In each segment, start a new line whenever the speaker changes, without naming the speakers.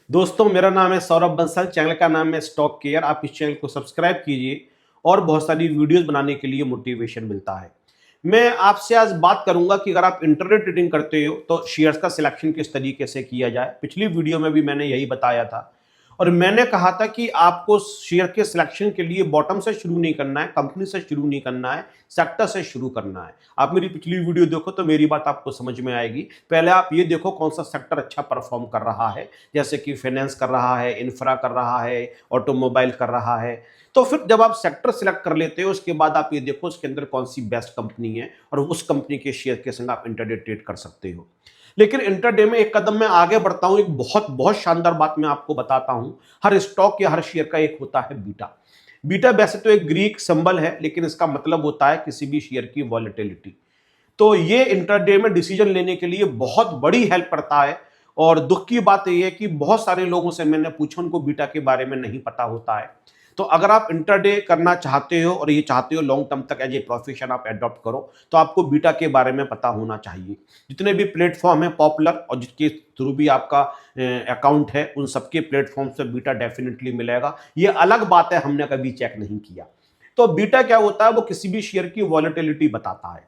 दोस्तों, मेरा नाम है सौरभ बंसल। चैनल का नाम है स्टॉक केयर। आप इस चैनल को सब्सक्राइब कीजिए और बहुत सारी वीडियोस बनाने के लिए मोटिवेशन मिलता है। मैं आपसे आज बात करूंगा कि अगर आप इंटरनेट ट्रेडिंग करते हो तो शेयर्स का सिलेक्शन किस तरीके से किया जाए। पिछली वीडियो में भी मैंने यही बताया था और मैंने कहा था कि आपको शेयर के सिलेक्शन के लिए बॉटम से शुरू नहीं करना है, कंपनी से शुरू नहीं करना है, सेक्टर से शुरू करना है। आप मेरी पिछली वीडियो देखो तो मेरी बात आपको समझ में आएगी। पहले आप ये देखो कौन सा सेक्टर अच्छा परफॉर्म कर रहा है, जैसे कि फाइनेंस कर रहा है, इंफ्रा कर रहा है, ऑटोमोबाइल कर रहा है। तो फिर जब आप सेक्टर सिलेक्ट कर लेते हो उसके बाद आप ये देखो उसके अंदर कौन सी बेस्ट कंपनी है और उस कंपनी के शेयर के संग आप इंटरडे ट्रेड कर सकते हो। लेकिन इंटरडे में एक कदम मैं आगे बढ़ता हूं, एक बहुत बहुत शानदार बात मैं आपको बताता हूं। हर स्टॉक या हर शेयर का एक होता है बीटा। बीटा वैसे तो एक ग्रीक सिंबल है, लेकिन इसका मतलब होता है किसी भी शेयर की वॉलेटिलिटी। तो ये इंटरडे में डिसीजन लेने के लिए बहुत बड़ी हेल्प करता है। और दुख की बात यह है कि बहुत सारे लोगों से मैंने पूछा, उनको बीटा के बारे में नहीं पता होता है। तो अगर आप इंटरडे करना चाहते हो और ये चाहते हो लॉन्ग टर्म तक एज ए प्रोफेशन आप एडॉप्ट करो, तो आपको बीटा के बारे में पता होना चाहिए। जितने भी प्लेटफॉर्म है पॉपुलर और जिसके थ्रू भी आपका अकाउंट है, उन सबके प्लेटफॉर्म से बीटा डेफिनेटली मिलेगा। ये अलग बात है, हमने कभी चेक नहीं किया। तो बीटा क्या होता है? वो किसी भी शेयर की वॉलेटिलिटी बताता है।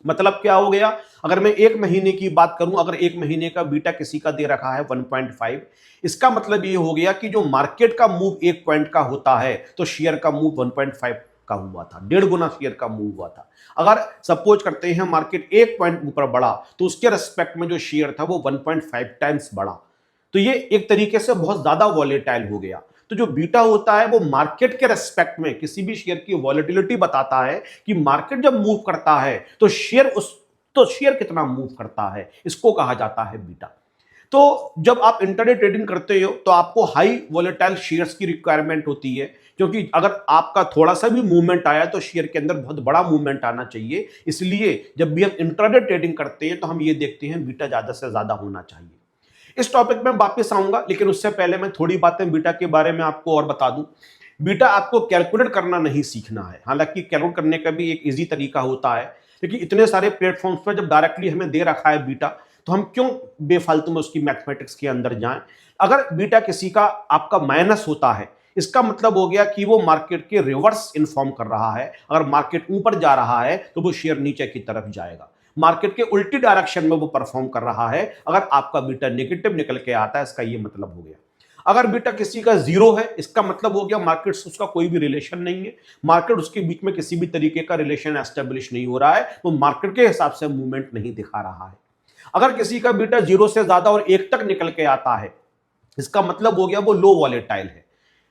मतलब क्या हो गया? अगर मैं एक महीने की बात करूं, अगर एक महीने का बीटा किसी का दे रखा है 1.5, इसका मतलब ये हो गया कि जो मार्केट का मूव एक पॉइंट का होता है तो शेयर का मूव 1.5 का हुआ था, 1.5 गुना शेयर का मूव हुआ था। अगर सपोज करते हैं मार्केट एक पॉइंट ऊपर बढ़ा तो उसके रेस्पेक्ट में जो शेयर था वो 1.5 टाइम्स बढ़ा। तो ये एक तरीके से बहुत ज्यादा वॉलेटाइल हो गया। तो जो बीटा होता है वो मार्केट के रेस्पेक्ट में किसी भी शेयर की वॉलेटिलिटी बताता है कि मार्केट जब मूव करता है तो शेयर कितना मूव करता है, इसको कहा जाता है बीटा। तो जब आप इंटरडे ट्रेडिंग करते हो तो आपको हाई वॉलेटाइल शेयर्स की रिक्वायरमेंट होती है, क्योंकि अगर आपका थोड़ा सा भी मूवमेंट आया तो शेयर के अंदर बहुत बड़ा मूवमेंट आना चाहिए। इसलिए जब भी हम इंटरडे ट्रेडिंग करते हैं तो हम ये देखते हैं बीटा ज्यादा से ज्यादा होना चाहिए। इस टॉपिक में वापस आऊंगा, लेकिन उससे पहले मैं थोड़ी बातें बीटा के बारे में आपको और बता दूं। बीटा आपको कैलकुलेट करना नहीं सीखना है। हालांकि कैलकुलेट करने का भी एक इजी तरीका होता है, लेकिन इतने सारे प्लेटफॉर्म्स पर जब डायरेक्टली हमें दे रखा है बीटा, तो हम क्यों बेफालतू में उसकी मैथमेटिक्स के अंदर जाएं। अगर बीटा किसी का आपका माइनस होता है, इसका मतलब हो गया कि वो मार्केट के रिवर्स इन्फॉर्म कर रहा है। अगर मार्केट ऊपर जा रहा है तो वो शेयर नीचे की तरफ जाएगा, मार्केट के उल्टी डायरेक्शन में वो परफॉर्म कर रहा है। अगर आपका बीटा नेगेटिव निकल के आता है, इसका ये मतलब हो गया। अगर बीटा किसी का जीरो है, इसका मतलब हो गया मार्केट से उसका कोई भी रिलेशन नहीं है, मार्केट उसके बीच में किसी भी तरीके का रिलेशन एस्टेब्लिश नहीं हो रहा है, वो मार्केट के हिसाब से मूवमेंट नहीं दिखा रहा है। अगर किसी का बीटा जीरो से ज्यादा और एक तक निकल के आता है, इसका मतलब हो गया वो लो वॉलेटाइल है।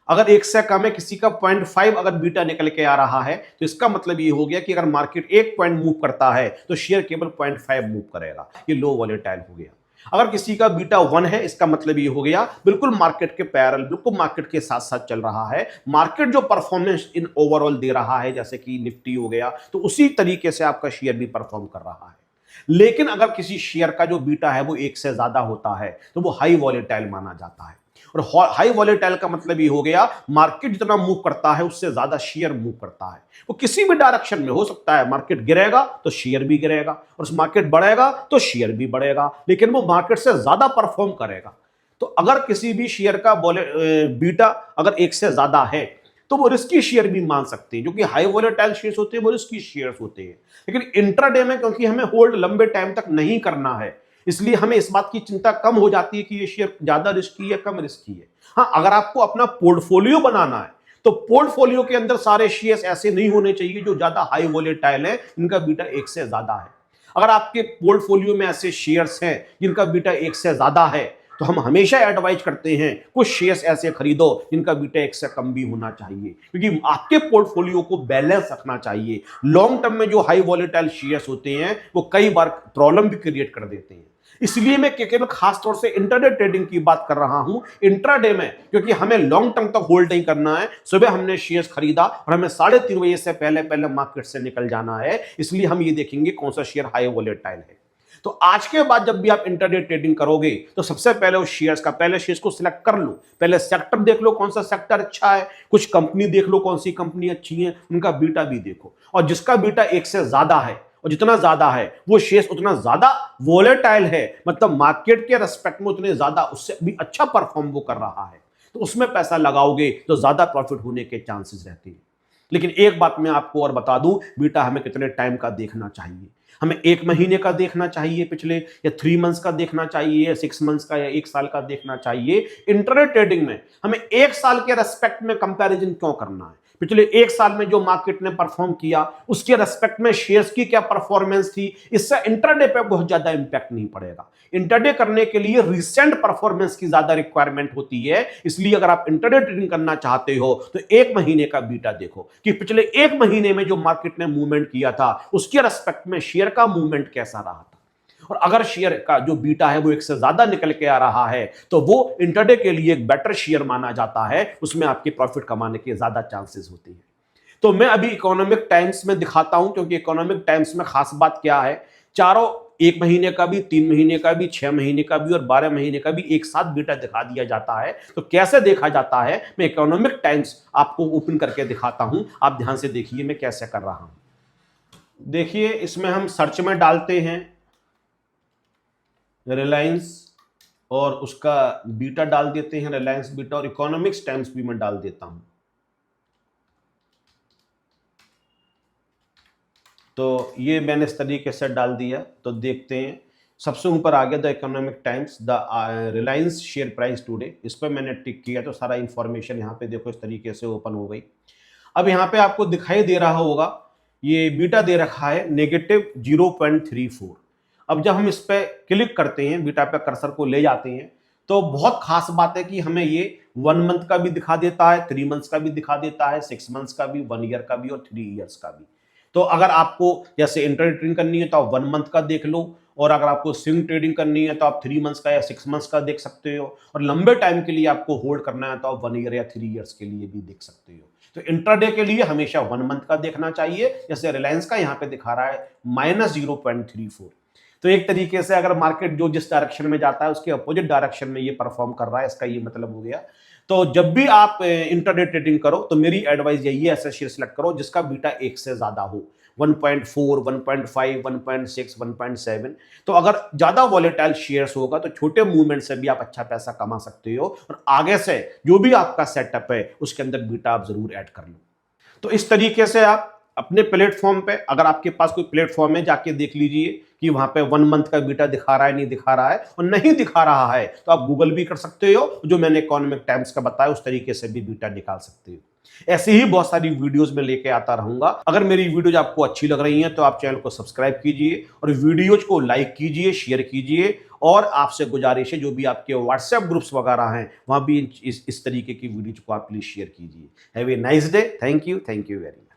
अगर एक से कम है, किसी का 0.5 अगर बीटा निकल के आ रहा है, तो इसका मतलब ये हो गया कि अगर मार्केट एक पॉइंट मूव करता है तो शेयर केवल 0.5 मूव करेगा, ये लो वॉलेटाइल हो गया। अगर किसी का बीटा 1 है, इसका मतलब ये हो गया बिल्कुल मार्केट के पैरेलल, बिल्कुल मार्केट के साथ साथ चल रहा है। मार्केट जो परफॉर्मेंस इन ओवरऑल दे रहा है, जैसे कि निफ्टी हो गया, तो उसी तरीके से आपका शेयर भी परफॉर्म कर रहा है। लेकिन अगर किसी शेयर का जो बीटा है वो एक से ज्यादा होता है तो वो हाई वॉलेटाइल माना जाता है। और हाई वॉलेटाइल का मतलब ये हो गया मार्केट जितना मूव करता है उससे ज्यादा शेयर मूव करता है। वो किसी भी डायरेक्शन में हो सकता है, मार्केट गिरेगा तो शेयर भी गिरेगा और मार्केट बढ़ेगा तो शेयर भी बढ़ेगा, लेकिन वो मार्केट से ज्यादा परफॉर्म करेगा। तो अगर किसी भी शेयर का बीटा अगर एक से ज्यादा है तो वो रिस्की शेयर भी मान सकते हैं। जो कि हाई वॉलेटाइल शेयर्स होते हैं वो रिस्की शेयर्स होते हैं। लेकिन इंट्राडे में क्योंकि हमें होल्ड लंबे टाइम तक नहीं करना है, इसलिए हमें इस बात की चिंता कम हो जाती है कि ये शेयर ज्यादा रिस्की है कम रिस्की है। हाँ, अगर आपको अपना पोर्टफोलियो बनाना है तो पोर्टफोलियो के अंदर सारे शेयर्स ऐसे नहीं होने चाहिए जो ज्यादा हाई वॉलेटाइल है, इनका बीटा एक से ज्यादा है। अगर आपके पोर्टफोलियो में ऐसे शेयर्स हैं जिनका बीटा एक से ज्यादा है, तो हम हमेशा एडवाइज करते हैं कुछ शेयर्स ऐसे खरीदो जिनका बीटा एक से कम भी होना चाहिए, क्योंकि आपके पोर्टफोलियो को बैलेंस रखना चाहिए। लॉन्ग टर्म में जो हाई वॉलेटाइल शेयर्स होते हैं वो कई बार प्रॉब्लम भी क्रिएट कर देते हैं। इसलिए मैं केवल खास तौर से इंटरडे ट्रेडिंग की बात कर रहा हूं, इंट्राडे में, क्योंकि हमें लॉन्ग टर्म तक होल्ड नहीं करना है। सुबह हमने शेयर्स खरीदा और हमें 3:30 बजे से पहले पहले मार्केट से निकल जाना है, इसलिए हम ये देखेंगे कौन सा शेयर हाई वॉलेटाइल है। तो आज के बाद जब भी आप इंटरडे ट्रेडिंग करोगे तो सबसे पहले उस शेयर्स का, पहले शेयर्स को सिलेक्ट कर लो, पहले सेक्टर देख लो कौन सा सेक्टर अच्छा है, कुछ कंपनी देख लो कौन सी कंपनी अच्छी है, उनका बीटा भी देखो। और जिसका बीटा एक से ज्यादा है और जितना ज्यादा है वो शेयर्स उतना ज्यादा वोलेटाइल है, मतलब मार्केट के रेस्पेक्ट में उतने ज्यादा उससे भी अच्छा परफॉर्म वो कर रहा है, तो उसमें पैसा लगाओगे तो ज्यादा प्रॉफिट होने के चांसेस रहते हैं। लेकिन एक बात मैं आपको और बता दूं, बीटा हमें कितने टाइम का देखना चाहिए। हमें 1 महीने का देखना चाहिए पिछले, या 3 मंथ्स का देखना चाहिए, या 6 मंथ्स का, या 1 साल का देखना चाहिए। इंटरडे ट्रेडिंग में हमें 1 साल के रेस्पेक्ट में कंपैरिजन क्यों करना है? पिछले 1 साल में जो मार्केट ने परफॉर्म किया उसके रेस्पेक्ट में शेयर्स की क्या परफॉर्मेंस थी, इससे इंटरडे पे बहुत ज्यादा इंपैक्ट नहीं पड़ेगा। इंटरडे करने के लिए रिसेंट परफॉर्मेंस की ज्यादा रिक्वायरमेंट होती है। इसलिए अगर आप इंटरडे ट्रेडिंग करना चाहते हो तो 1 महीने का बीटा देखो कि पिछले 1 महीने में जो मार्केट ने मूवमेंट किया था उसके रेस्पेक्ट में शेयर का मूवमेंट कैसा रहा था। और अगर शेयर का जो बीटा है वो 1 से ज्यादा निकल के आ रहा है तो वो इंटरडे के लिए एक बेटर शेयर माना जाता है, उसमें आपके प्रॉफिट कमाने के ज्यादा चांसेस होते हैं। तो मैं अभी इकोनॉमिक टाइम्स में दिखाता हूं, क्योंकि इकोनॉमिक टाइम्स में खास बात क्या है, चारों 1 महीने का भी, 3 महीने का भी, 6 महीने का भी और 12 महीने का भी एक साथ बीटा दिखा दिया जाता है। तो कैसे देखा जाता है, मैं इकोनॉमिक टाइम्स आपको ओपन करके दिखाता हूं, आप ध्यान से देखिए मैं कैसे कर रहा हूं। देखिए इसमें हम सर्च में डालते हैं रिलायंस और उसका बीटा डाल देते हैं, रिलायंस बीटा, और इकोनॉमिक्स टाइम्स भी मैं डाल देता हूं। तो ये मैंने इस तरीके से डाल दिया, तो देखते हैं सबसे ऊपर आ गया the economic times, the Reliance share price today, इस पर मैंने टिक किया तो सारा इंफॉर्मेशन यहाँ पे देखो इस तरीके से ओपन हो गई। अब यहाँ पे आपको दिखाई दे रहा होगा ये बीटा दे रखा है -0.34। अब जब हम इस पर क्लिक करते हैं, बीटा पे कर्सर को ले जाते हैं, तो बहुत खास बात है कि हमें ये 1 मंथ का भी दिखा देता है, 3 मंथ्स का भी दिखा देता है, 6 मंथ्स का भी, 1 ईयर का भी और 3 इयर्स का भी। तो अगर आपको जैसे इंट्राडे ट्रेडिंग करनी है तो आप 1 मंथ का देख लो, और अगर आपको स्विंग ट्रेडिंग करनी है तो आप 3 मंथ्स का या 6 मंथ्स का देख सकते हो, और लंबे टाइम के लिए आपको होल्ड करना है तो आप 1 ईयर या 3 इयर्स के लिए भी देख सकते हो। तो इंट्राडे के लिए हमेशा 1 मंथ का देखना चाहिए, जैसे रिलायंस का यहाँ पे दिखा रहा है -0.34। तो एक तरीके से अगर मार्केट जो जिस डायरेक्शन में जाता है उसके अपोजिट डायरेक्शन में ये परफॉर्म कर रहा है, इसका ये मतलब हो गया। तो जब भी आप इंट्राडे ट्रेडिंग करो तो मेरी एडवाइस यही है, ऐसा शेयर सिलेक्ट करो जिसका बीटा 1 से ज्यादा हो, 1.4, 1.5, 1.6, 1.7। तो अगर ज्यादा वॉलेटाइल शेयर्स होगा तो छोटे मूवमेंट से भी आप अच्छा पैसा कमा सकते हो, और आगे से जो भी आपका सेटअप है उसके अंदर बीटा आप जरूर ऐड कर लो। तो इस तरीके से आप अपने प्लेटफॉर्म पे, अगर आपके पास कोई प्लेटफॉर्म है, जाके देख लीजिए कि वहां पे 1 मंथ का बीटा दिखा रहा है, नहीं दिखा रहा है, और नहीं दिखा रहा है तो आप गूगल भी कर सकते हो, जो मैंने इकोनॉमिक टाइम्स का बताया उस तरीके से भी बीटा निकाल सकते हो। ऐसी ही बहुत सारी वीडियोस में लेके आता रहूंगा। अगर मेरी वीडियोज आपको अच्छी लग रही हैं तो आप चैनल को सब्सक्राइब कीजिए और वीडियोज को लाइक कीजिए, शेयर कीजिए, और आपसे गुजारिश है जो भी आपके व्हाट्सएप ग्रुप्स वगैरह हैं वहां भी इस तरीके की वीडियोज को आप प्लीज शेयर कीजिए। Have a nice day. Thank you very much.